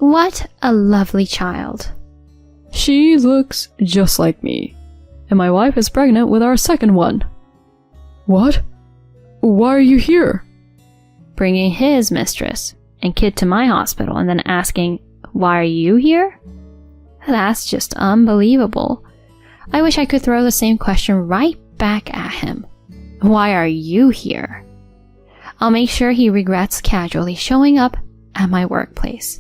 What a lovely child. She looks just like me, and my wife is pregnant with our second one. What? Why are you here? Bringing his mistress and kid to my hospital and then asking, why are you here? That's just unbelievable. I wish I could throw the same question right back at him. Why are you here? I'll make sure he regrets casually showing up at my workplace.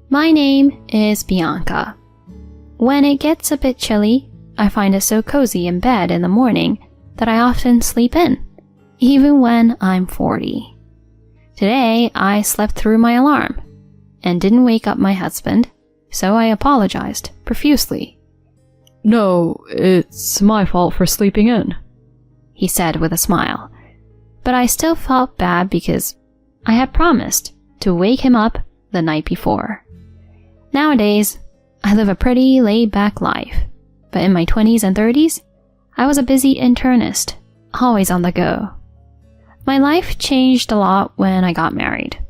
My name is Bianca. When it gets a bit chilly, I find it so cozy in bed in the morning that I often sleep in, even when I'm 40. Today, I slept through my alarm and didn't wake up my husband, so I apologized profusely. No, it's my fault for sleeping in, he said with a smile. But I still felt bad because I had promised to wake him up the night before. Nowadays, I live a pretty laid-back life, but in my 20s and 30s, I was a busy internist, always on the go. My life changed a lot when I got married,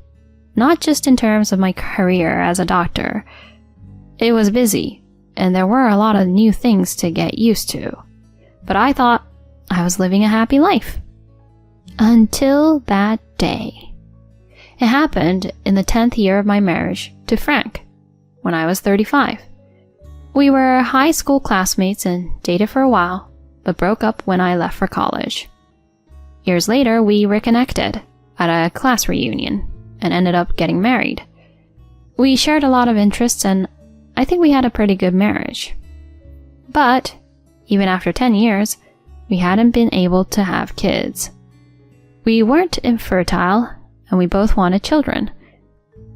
not just in terms of my career as a doctor. It was busy, and there were a lot of new things to get used to, but I thought I was living a happy life. Until that day. It happened in the 10th year of my marriage to Frank, when I was 35. We were high school classmates and dated for a while, but broke up when I left for college. Years later, we reconnected at a class reunion and ended up getting married. We shared a lot of interests and I think we had a pretty good marriage. But even after 10 years, we hadn't been able to have kids. We weren't infertile and we both wanted children.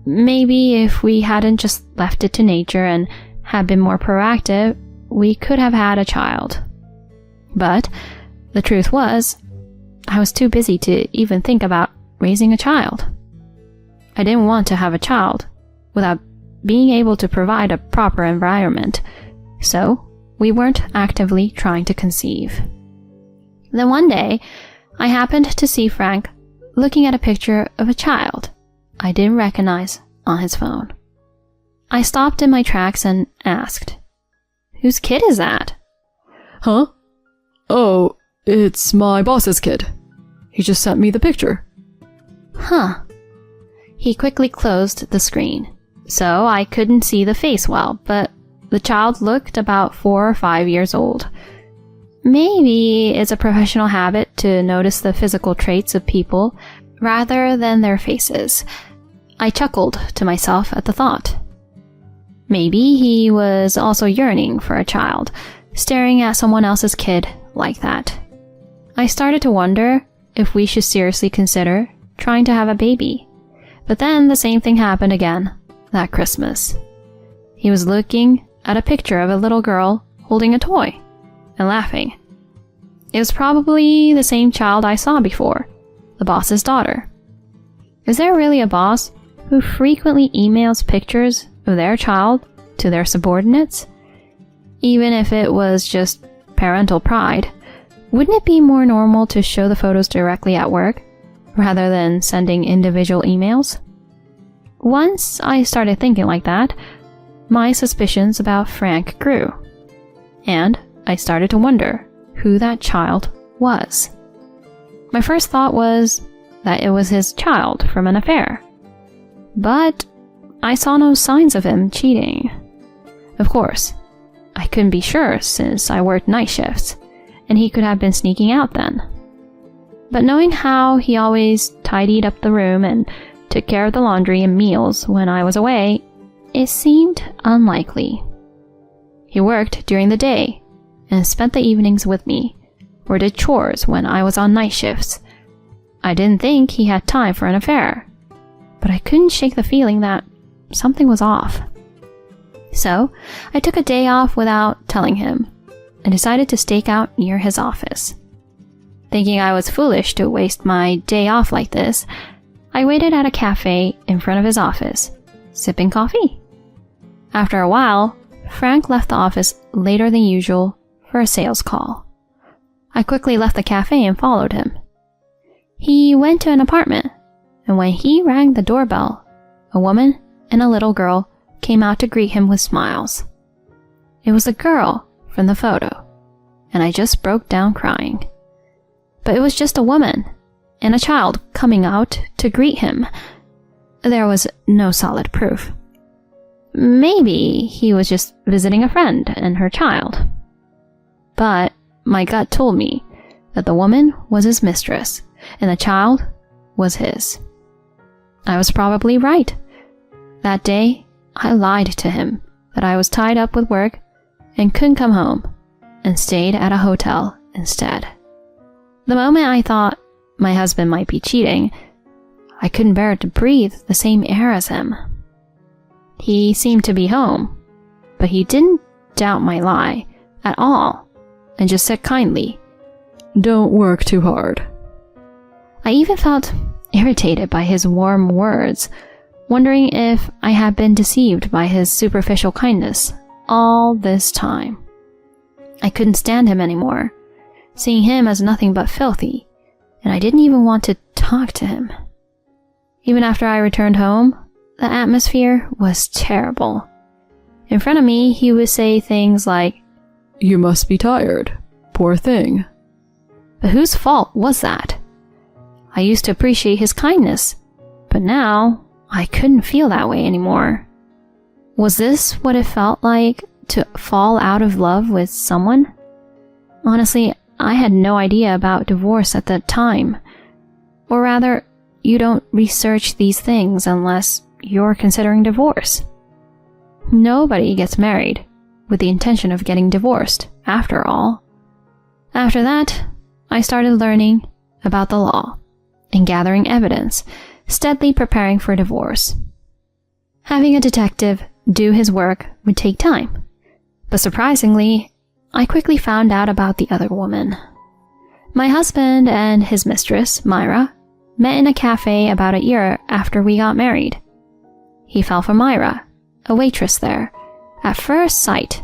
Maybe if we hadn't just left it to nature and had been more proactive, we could have had a child. But the truth was, I was too busy to even think about raising a child. I didn't want to have a child without being able to provide a proper environment, so we weren't actively trying to conceive. Then one day, I happened to see Frank looking at a picture of a child I didn't recognize on his phone. I stopped in my tracks and asked, "Whose kid is that?" Huh? Oh, it's my boss's kid. He just sent me the picture. Huh. He quickly closed the screen, so I couldn't see the face well, but the child looked about 4 or 5 years old. Maybe it's a professional habit to notice the physical traits of people rather than their faces. I chuckled to myself at the thought. Maybe he was also yearning for a child, staring at someone else's kid like that. I started to wonder if we should seriously consider trying to have a baby. But then the same thing happened again that Christmas. He was looking at a picture of a little girl holding a toy and laughing. It was probably the same child I saw before, the boss's daughter. Is there really a boss who frequently emails pictures of their child to their subordinates? Even if it was just parental pride, wouldn't it be more normal to show the photos directly at work rather than sending individual emails? Once I started thinking like that, my suspicions about Frank grew, and I started to wonder who that child was. My first thought was that it was his child from an affair, but I saw no signs of him cheating. Of course, I couldn't be sure since I worked night shifts, and he could have been sneaking out then. But knowing how he always tidied up the room and took care of the laundry and meals when I was away, it seemed unlikely. He worked during the day and spent the evenings with me, or did chores when I was on night shifts. I didn't think he had time for an affair, but I couldn't shake the feeling that something was off. So I took a day off without telling him and decided to stake out near his office. Thinking I was foolish to waste my day off like this, I waited at a cafe in front of his office, sipping coffee. After a while, Frank left the office later than usual for a sales call. I quickly left the cafe and followed him. He went to an apartment, and when he rang the doorbell, a woman and a little girl came out to greet him with smiles. It was a girl from the photo, and I just broke down crying. But it was just a woman and a child coming out to greet him. There was no solid proof. Maybe he was just visiting a friend and her child. But my gut told me that the woman was his mistress and the child was his. I was probably right. That day, I lied to him that I was tied up with work and couldn't come home, and stayed at a hotel instead. The moment I thought my husband might be cheating, I couldn't bear to breathe the same air as him. He seemed to be home, but he didn't doubt my lie at all, and just said kindly, "Don't work too hard." I even felt irritated by his warm words, wondering if I had been deceived by his superficial kindness all this time. I couldn't stand him anymore, seeing him as nothing but filthy, and I didn't even want to talk to him. Even after I returned home, the atmosphere was terrible. In front of me, he would say things like, "You must be tired. Poor thing." But whose fault was that? I used to appreciate his kindness, but now I couldn't feel that way anymore. Was this what it felt like to fall out of love with someone? Honestly, I had no idea about divorce at the time. Or rather, you don't research these things unless you're considering divorce. Nobody gets married with the intention of getting divorced, after all. After that, I started learning about the law and gathering evidence, steadily preparing for divorce. Having a detective do his work would take time, but surprisingly, I quickly found out about the other woman. My husband and his mistress, Myra, met in a cafe about a year after we got married. He fell for Myra, a waitress there, at first sight,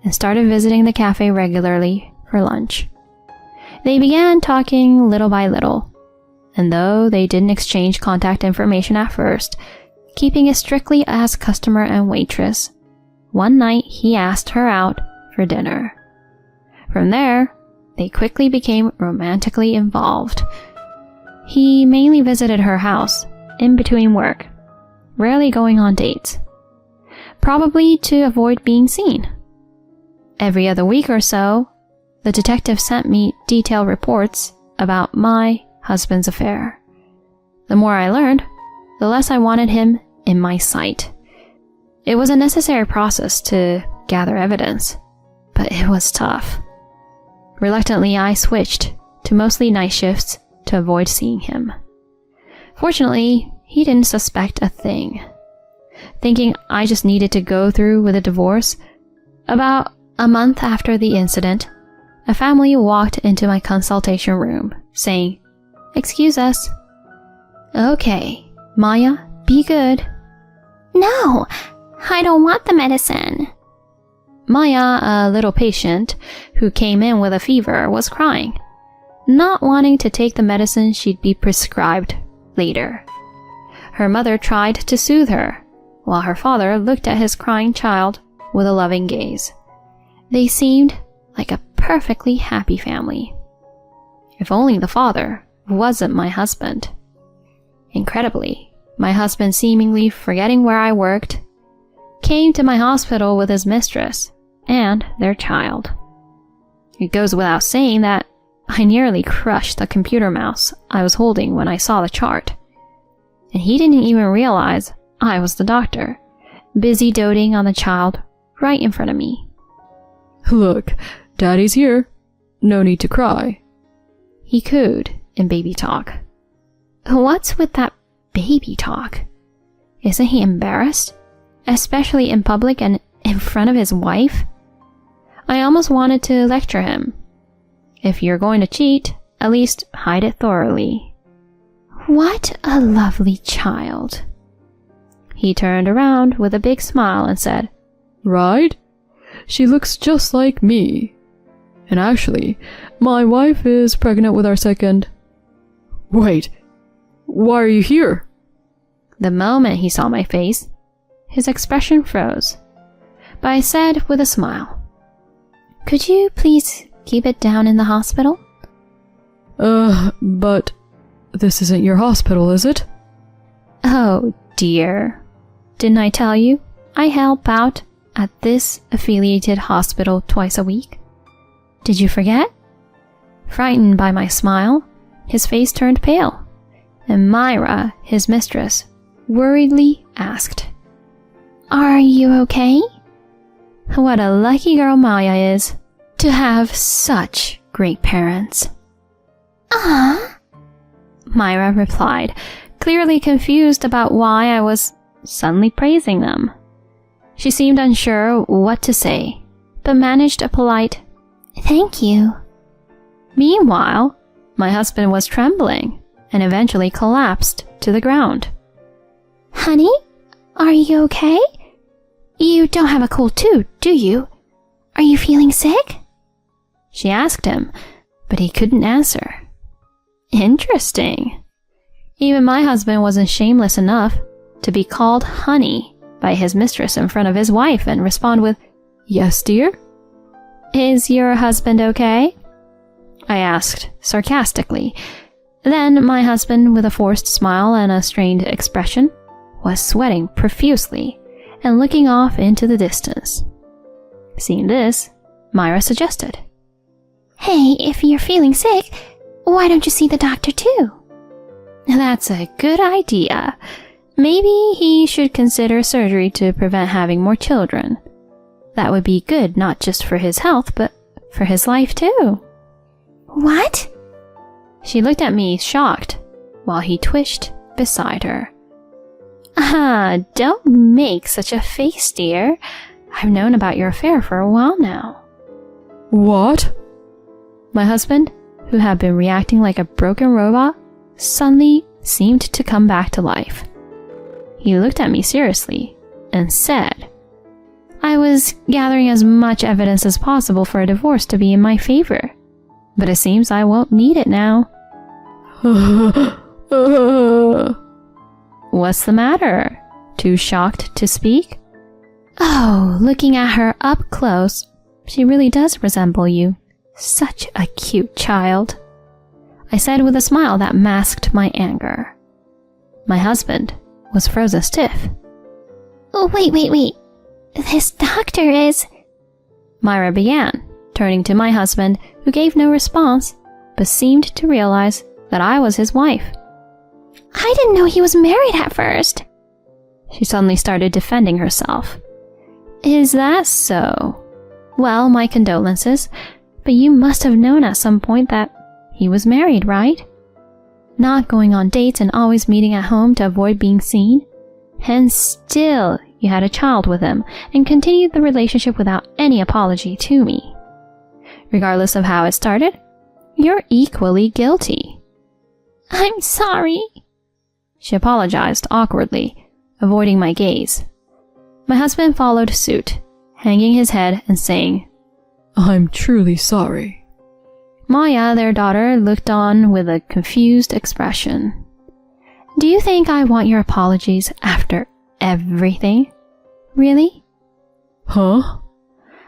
and started visiting the cafe regularly for lunch. They began talking little by little, and though they didn't exchange contact information at first, keeping it strictly as customer and waitress, one night he asked her out for dinner. From there, they quickly became romantically involved. He mainly visited her house in between work, rarely going on dates, probably to avoid being seen. Every other week or so, the detective sent me detailed reports about my husband's affair. The more I learned, the less I wanted him in my sight. It was a necessary process to gather evidence, but it was tough. Reluctantly, I switched to mostly night shifts to avoid seeing him. Fortunately, he didn't suspect a thing. Thinking I just needed to go through with a divorce, about a month after the incident, a family walked into my consultation room, saying, "Excuse us." "Okay, Maya, be good." "No, I don't want the medicine." Maya, a little patient who came in with a fever, was crying, not wanting to take the medicine she'd be prescribed later. Her mother tried to soothe her, while her father looked at his crying child with a loving gaze. They seemed like a perfectly happy family. If only the father wasn't my husband. Incredibly, my husband, seemingly forgetting where I worked, came to my hospital with his mistress and their child. It goes without saying that I nearly crushed the computer mouse I was holding when I saw the chart. And he didn't even realize I was the doctor, busy doting on the child right in front of me. "Look, Daddy's here. No need to cry." He cooed in baby talk. What's with that baby talk? Isn't he embarrassed? Especially in public and in front of his wife? I almost wanted to lecture him. If you're going to cheat, at least hide it thoroughly. What a lovely child. He turned around with a big smile and said, "Right? She looks just like me. And actually, my wife is pregnant with our second." "Wait, why are you here?" The moment he saw my face, his expression froze. But I said with a smile, "Could you please keep it down in the hospital?" But this isn't your hospital, is it? Oh dear. Didn't I tell you? I help out at this affiliated hospital twice a week. Did you forget? Frightened by my smile, his face turned pale, and Myra, his mistress, worriedly asked, "Are you okay?" What a lucky girl Maya is to have such great parents. Ah, Myra replied, clearly confused about why I was suddenly praising them. She seemed unsure what to say, but managed a polite, "Thank you." Meanwhile, my husband was trembling and eventually collapsed to the ground. honey, are you okay? You don't have a cold too, do you? Are you feeling sick? She asked him, but he couldn't answer. Interesting. Even my husband wasn't shameless enough to be called honey by his mistress in front of his wife and respond with, "Yes, dear?" "Is your husband okay?" I asked sarcastically. Then my husband, with a forced smile and a strained expression, was sweating profusely and looking off into the distance. Seeing this, Myra suggested, Hey, if you're feeling sick, why don't you see the doctor too? "That's a good idea. Maybe he should consider surgery to prevent having more children. That would be good not just for his health, but for his life too." What? She looked at me shocked, while he twitched beside her. "Ah, don't make such a face, dear. I've known about your affair for a while now." What? My husband, who had been reacting like a broken robot, suddenly seemed to come back to life. He looked at me seriously and said, "I was gathering as much evidence as possible for a divorce to be in my favor, but it seems I won't need it now." "What's the matter? Too shocked to speak?" "Oh, looking at her up close, she really does resemble you. Such a cute child," I said with a smile that masked my anger. My husband was frozen stiff. Oh, wait. This doctor is... Myra began, turning to my husband, who gave no response, but seemed to realize that I was his wife. I didn't know he was married at first. She suddenly started defending herself. "Is that so? Well, my condolences, but you must have known at some point that he was married, right? Not going on dates and always meeting at home to avoid being seen? And still, you had a child with him and continued the relationship without any apology to me. Regardless of how it started, you're equally guilty." I'm sorry. She apologized awkwardly, avoiding my gaze. My husband followed suit, hanging his head and saying, I'm truly sorry. Maya, their daughter, looked on with a confused expression. "Do you think I want your apologies after everything? Really?" Huh?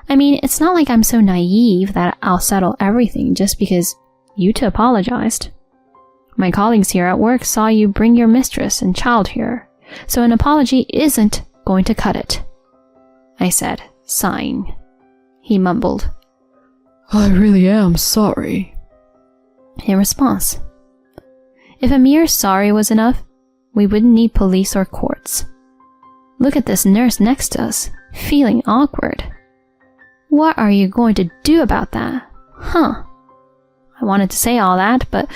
I mean, it's not like I'm so naive that I'll settle everything just because you two apologized. My colleagues here at work saw you bring your mistress and child here, so an apology isn't going to cut it," I said, sighing. He mumbled, I really am sorry. in response. If a mere sorry was enough, we wouldn't need police or courts. Look at this nurse next to us, feeling awkward. What are you going to do about that? Huh? I wanted to say all that, but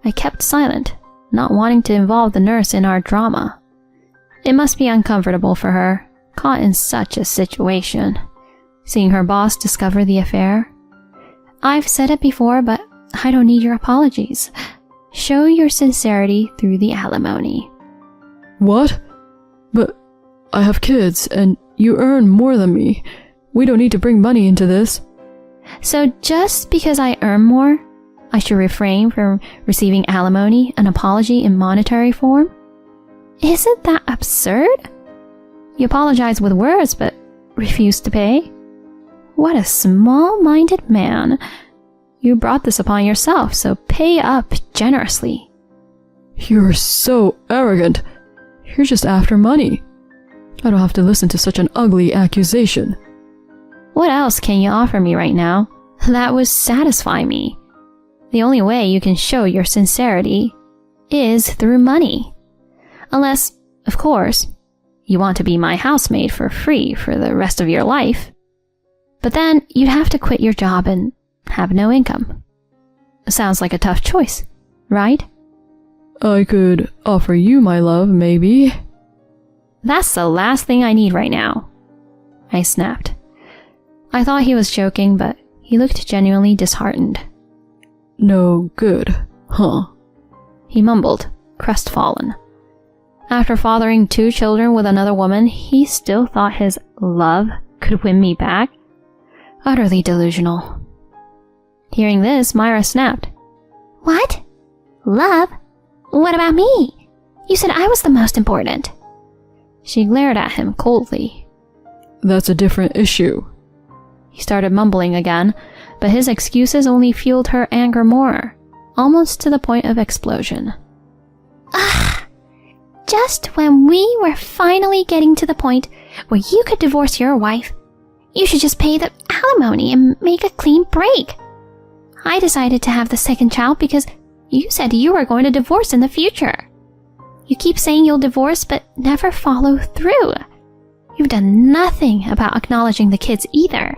I kept silent, not wanting to involve the nurse in our drama. It must be uncomfortable for her, caught in such a situation, seeing her boss discover the affair. I've said it before, but I don't need your apologies. Show your sincerity through the alimony. What? But I have kids, and you earn more than me. We don't need to bring money into this. So just because I earn more, I should refrain from receiving alimony, an apology in monetary form? Isn't that absurd? You apologize with words, but refuse to pay? What a small-minded man. You brought this upon yourself, so pay up generously. You're so arrogant. You're just after money. I don't have to listen to such an ugly accusation. What else can you offer me right now that would satisfy me? The only way you can show your sincerity is through money. Unless, of course, you want to be my housemaid for free for the rest of your life. But then you'd have to quit your job and have no income. Sounds like a tough choice, right? I could offer you my love, maybe. That's the last thing I need right now, I snapped. I thought he was joking, but he looked genuinely disheartened. No good, huh? He mumbled, crestfallen. After fathering 2 children with another woman, he still thought his love could win me back? Utterly delusional. Hearing this, Myra snapped. What? Love? What about me? You said I was the most important. She glared at him coldly. That's a different issue. He started mumbling again, but his excuses only fueled her anger more, almost to the point of explosion. Ugh! Just when we were finally getting to the point where you could divorce your wife, you should just pay the alimony and make a clean break. I decided to have the second child because you said you were going to divorce in the future. You keep saying you'll divorce but never follow through. You've done nothing about acknowledging the kids either.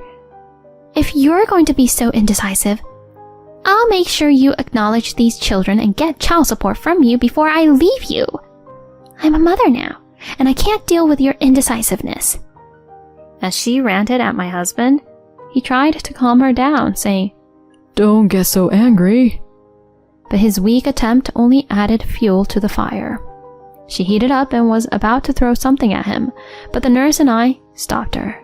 If you're going to be so indecisive, I'll make sure you acknowledge these children and get child support from you before I leave you. I'm a mother now, and I can't deal with your indecisiveness. As she ranted at my husband, he tried to calm her down, saying, Don't get so angry. But his weak attempt only added fuel to the fire. She heated up and was about to throw something at him, but the nurse and I stopped her.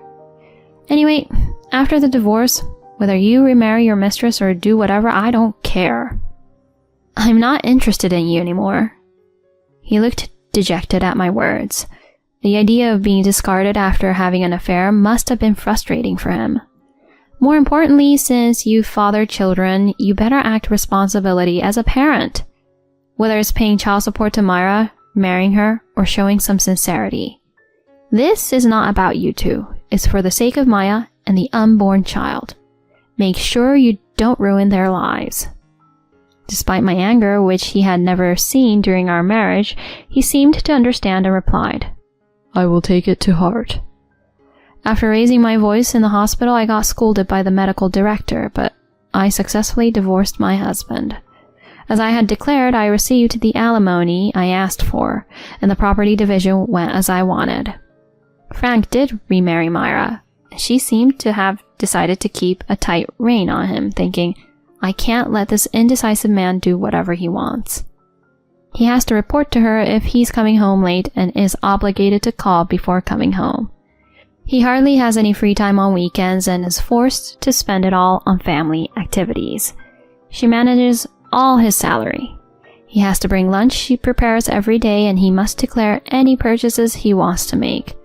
Anyway, after the divorce, whether you remarry your mistress or do whatever, I don't care. I'm not interested in you anymore. He looked dejected at my words. The idea of being discarded after having an affair must have been frustrating for him. More importantly, since you've fathered children, you better act responsibility as a parent. Whether it's paying child support to Myra, marrying her, or showing some sincerity. This is not about you two. It's for the sake of Maya and the unborn child. Make sure you don't ruin their lives. Despite my anger, which he had never seen during our marriage, he seemed to understand and replied, I will take it to heart. After raising my voice in the hospital, I got scolded by the medical director, but I successfully divorced my husband. As I had declared, I received the alimony I asked for, and the property division went as I wanted. Frank did remarry Myra. She seemed to have decided to keep a tight rein on him, thinking, I can't let this indecisive man do whatever he wants. He has to report to her if he's coming home late and is obligated to call before coming home. He hardly has any free time on weekends and is forced to spend it all on family activities. She manages all his salary. He has to bring lunch she prepares every day, and he must declare any purchases he wants to make.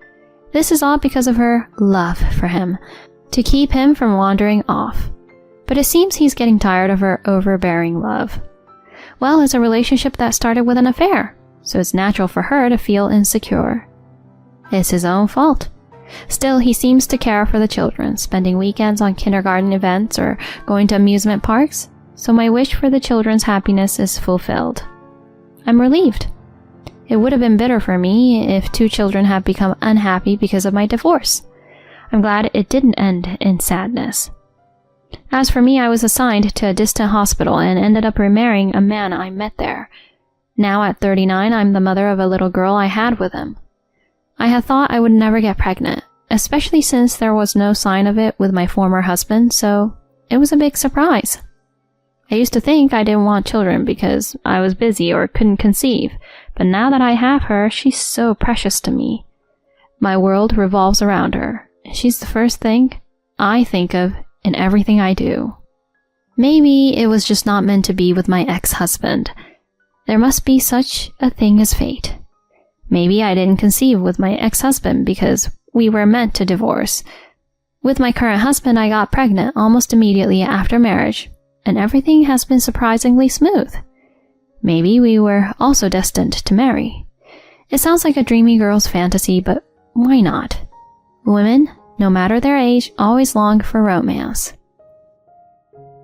This is all because of her love for him, to keep him from wandering off. But it seems he's getting tired of her overbearing love. Well, it's a relationship that started with an affair, so it's natural for her to feel insecure. It's his own fault. Still, he seems to care for the children, spending weekends on kindergarten events or going to amusement parks, so my wish for the children's happiness is fulfilled. I'm relieved. It would have been bitter for me if 2 children had become unhappy because of my divorce. I'm glad it didn't end in sadness. As for me, I was assigned to a distant hospital and ended up remarrying a man I met there. Now at 39, I'm the mother of a little girl I had with him. I had thought I would never get pregnant, especially since there was no sign of it with my former husband, so it was a big surprise. I used to think I didn't want children because I was busy or couldn't conceive, but now that I have her, she's so precious to me. My world revolves around her. She's the first thing I think of in everything I do. Maybe it was just not meant to be with my ex-husband. There must be such a thing as fate. Maybe I didn't conceive with my ex-husband because we were meant to divorce. With my current husband, I got pregnant almost immediately after marriage, and everything has been surprisingly smooth. Maybe we were also destined to marry. It sounds like a dreamy girl's fantasy, but why not? Women, no matter their age, always long for romance.